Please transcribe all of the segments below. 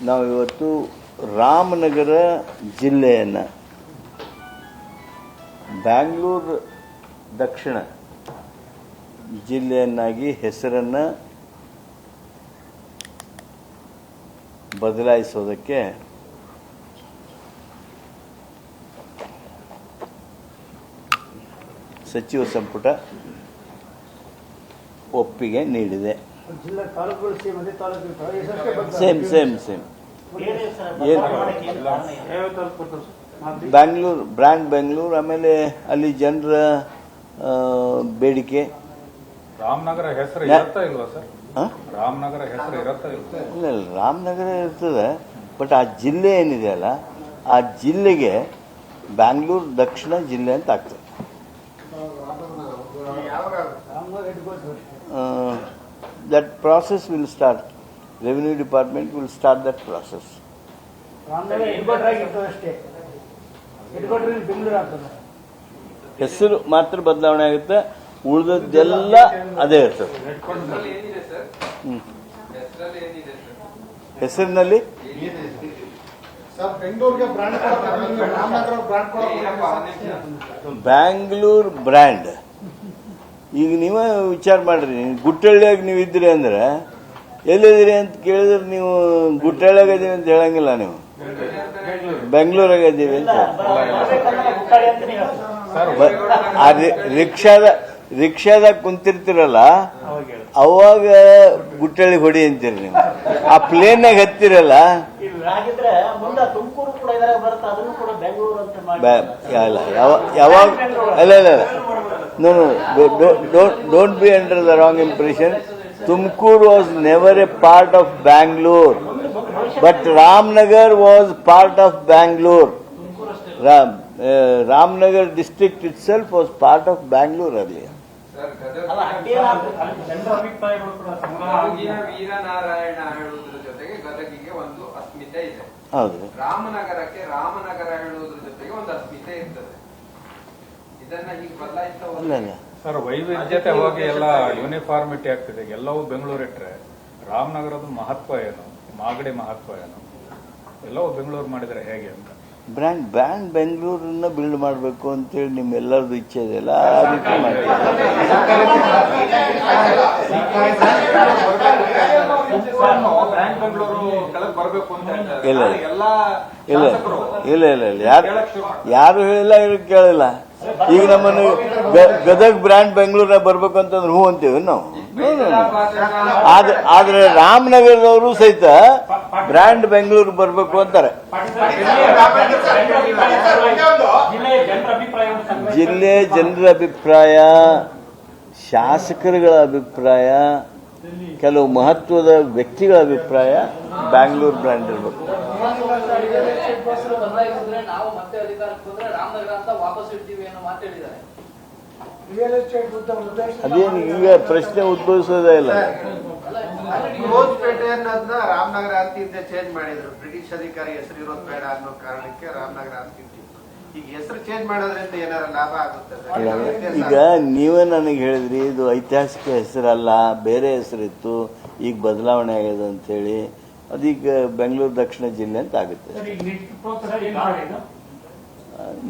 ನಾವು ಇವತ್ತು ರಾಮನಗರ ಜಿಲ್ಲೆಯನ್ನು ಬ್ಯಾಂಗ್ಳೂರು ದಕ್ಷಿಣ ಜಿಲ್ಲೆಯನ್ನಾಗಿ ಹೆಸರನ್ನು ಬದಲಾಯಿಸೋದಕ್ಕೆ ಸಚಿವ ಸಂಪುಟ ಒಪ್ಪಿಗೆ ನೀಡಿದೆ. ಸೇಮ್ ಬ್ಯಾಂಗ್ಳೂರು ಬ್ರ್ಯಾಂಡ್ ಬೆಂಗಳೂರು, ಆಮೇಲೆ ಅಲ್ಲಿ ಜನರ ಬೇಡಿಕೆ. ರಾಮನಗರ ಹೆಸರು ಇರುತ್ತಾ ಇಲ್ವಾ ಸರ್? ರಾಮನಗರ ಹೆಸರು ಇರುತ್ತಾ ಇಲ್ಲ, ರಾಮನಗರ ಇರ್ತದೆ, ಬಟ್ ಆ ಜಿಲ್ಲೆ ಏನಿದೆಯಲ್ಲ ಆ ಜಿಲ್ಲೆಗೆ ಬ್ಯಾಂಗ್ಳೂರು ದಕ್ಷಿಣ ಜಿಲ್ಲೆ ಅಂತ ಆಗ್ತದೆ. That process will start. Revenue Department will start that process. ಹೆಸರು ಮಾತ್ರ ಬದಲಾವಣೆ ಆಗುತ್ತೆ, ಉಳಿದದ್ದೆಲ್ಲ ಅದೇ ಇರ್ತದೆ. ಹೆಸರಿನಲ್ಲಿ ಬ್ಯಾಂಗ್ಳೂರ್ ಬ್ರ್ಯಾಂಡ್. ಈಗ ನೀವೇ ವಿಚಾರ ಮಾಡ್ರಿ, ಗುಟ್ಟಳ್ಳಿಯಾಗ ನೀವು ಇದ್ರಿ ಅಂದ್ರೆ ಎಲ್ಲಿದ್ದೀರಿ ಅಂತ ಕೇಳಿದ್ರೆ ನೀವು ಗುಟ್ಟಳ್ಳಿಯಾಗ ಇದೀವಿ ಅಂತ ಹೇಳಂಗಿಲ್ಲ, ನೀವು ಬೆಂಗಳೂರಾಗ ಇದೀವಿ ಅಂತ. ರಿಕ್ಷಾದಾಗ ಕುಂತಿರ್ತಿರಲ್ಲ ಅವಾಗ ಗುಟ್ಟಳ್ಳಿ ಹೊಡಿ ಅಂತೀರಿ ನೀವು. ಆ ಪ್ಲೇನ್ನಾಗ ಹತ್ತಿರಲ್ಲ ಯಾವಾಗ No, don't be under the wrong impression. Tumkur was never a part of Bangalore, but Ramnagar was part of Bangalore. Ramnagar district itself was part of Bangalore earlier. Veeranarayana ಹೇಳುವುದರ ಜೊತೆಗೆ ಗದಗಿಗೆ ಒಂದು ಅಸ್ಮಿತೆ ಇದೆ. ಹೌದು, ರಾಮನಗರಕ್ಕೆ ರಾಮನಗರ ಹೇಳುವುದರ ಜೊತೆಗೆ ಒಂದು ಅಸ್ಮಿತೆ ಇರ್ತದೆ. ಇದನ್ನ ಹೀಗೆ ಬದಲಾಯಿಸ್ತಾ ಸರ್, ವೈವಿಧ್ಯತೆ ಹೋಗಿ ಎಲ್ಲ ಯೂನಿಫಾರ್ಮಿಟಿ ಆಗ್ತಿದೆ. ಎಲ್ಲವೂ ಬೆಂಗಳೂರು ಇಟ್ಟರೆ ರಾಮನಗರದ ಮಹತ್ವ ಏನು, ಮಾಗಡಿ ಮಹತ್ವ ಏನು, ಎಲ್ಲವೂ ಬೆಂಗಳೂರು ಮಾಡಿದರೆ ಹೇಗೆ ಅಂತ. ಬ್ರ್ಯಾಂಡ್ ಬೆಂಗಳೂರನ್ನ ಬಿಲ್ಡ್ ಮಾಡಬೇಕು ಅಂತೇಳಿ ನಿಮ್ಮೆಲ್ಲರದು ಇಚ್ಛೆ ಇದೆಯಲ್ಲ, ಆ ರೀತಿ ಮಾಡ್ತೀವಿ. ಇಲ್ಲ ಯಾರು ಹೇಳಿಲ್ಲ, ಕೇಳಿಲ್ಲ. ಈಗ ನಮ್ಮನ್ನು ಗದಗ್ ಬ್ರ್ಯಾಂಡ್ ಬೆಂಗಳೂರಾಗ ಬರ್ಬೇಕು ಅಂತಂದ್ರೆ ಹೂ ಅಂತೀವಿ ನಾವು. ಆದ್ರೆ ರಾಮನಗರದವರು ಸಹಿತ ಬ್ರ್ಯಾಂಡ್ ಬೆಂಗಳೂರು ಬರ್ಬೇಕು ಅಂತಾರೆ. ಜಿಲ್ಲೆ ಜನರ ಅಭಿಪ್ರಾಯ, ಶಾಸಕರುಗಳ ಅಭಿಪ್ರಾಯ, ಕೆಲವು ಮಹತ್ವದ ವ್ಯಕ್ತಿಗಳ ಅಭಿಪ್ರಾಯ ಬ್ಯಾಂಗ್ಳೂರ್ ಬ್ರ್ಯಾಂಡ್ ಇರಬೇಕು. ಅದೇನು ಈಗ ಪ್ರಶ್ನೆ ಉದ್ಭವಿಸೋದೇ ಇಲ್ಲ. ರೋಜ್ಪೇಟೆಯನ್ನ ರಾಮನಗರ ಅಂತಿದ್ದೆ ಚೇಂಜ್ ಮಾಡಿದ್ರು. ಬ್ರಿಟಿಷ್ ಅಧಿಕಾರಿ ಹೆಸರು ಇರೋದು ಬೇಡ ಅನ್ನೋ ಕಾರಣಕ್ಕೆ ರಾಮನಗರ ಅಂತಿತ್ತು. ಈಗ ಹೆಸರು ಚೇಂಜ್ ಮಾಡೋದ್ರಿಂದ ಏನಾರ ಲಾಭ ಆಗುತ್ತೆ? ಈಗ ನೀವೇ ನನಗೆ ಹೇಳಿದ್ರಿ ಇದು ಐತಿಹಾಸಿಕ ಹೆಸರಲ್ಲ, ಬೇರೆ ಹೆಸರಿತ್ತು, ಈಗ ಬದಲಾವಣೆ ಆಗ್ಯದ ಅಂತ ಹೇಳಿ. ಅದೀಗ ಬೆಂಗಳೂರು ದಕ್ಷಿಣ ಜಿಲ್ಲೆ ಅಂತ ಆಗುತ್ತೆ.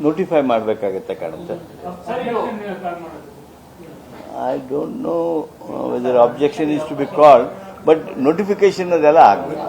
ನೋಟಿಫೈ ಮಾಡಬೇಕಾಗತ್ತೆ ಕಾಣುತ್ತೆ. I don't know whether objection is to be called, but notification ಅದೆಲ್ಲ ಆಗಬೇಕು.